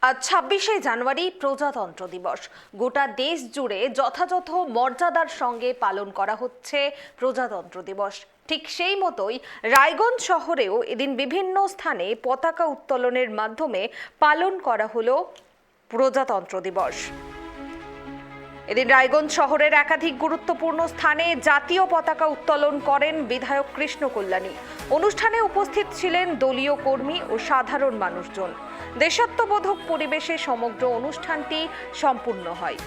আজ ২৬শে জানুয়ারি প্রজাতন্ত্র দিবস। গোটা দেশ জুড়ে যথাযথ মর্যাদার সঙ্গে পালন করা হচ্ছে প্রজাতন্ত্র দিবস। ঠিক সেই মতোই রায়গঞ্জ শহরেও এদিন বিভিন্ন স্থানে পতাকা উত্তোলনের মাধ্যমে পালন করা হলো প্রজাতন্ত্র দিবস। এদিন রায়গঞ্জ শহরের একাধিক গুরুত্বপূর্ণ স্থানে জাতীয় পতাকা উত্তোলন করেন বিধায়ক কৃষ্ণ কল্যাণী। অনুষ্ঠানে উপস্থিত ছিলেন দলীয় কর্মী ও সাধারণ মানুষজন। দেশাত্মবোধক পরিবেশে সমগ্র অনুষ্ঠানটি সম্পূর্ণ হয়।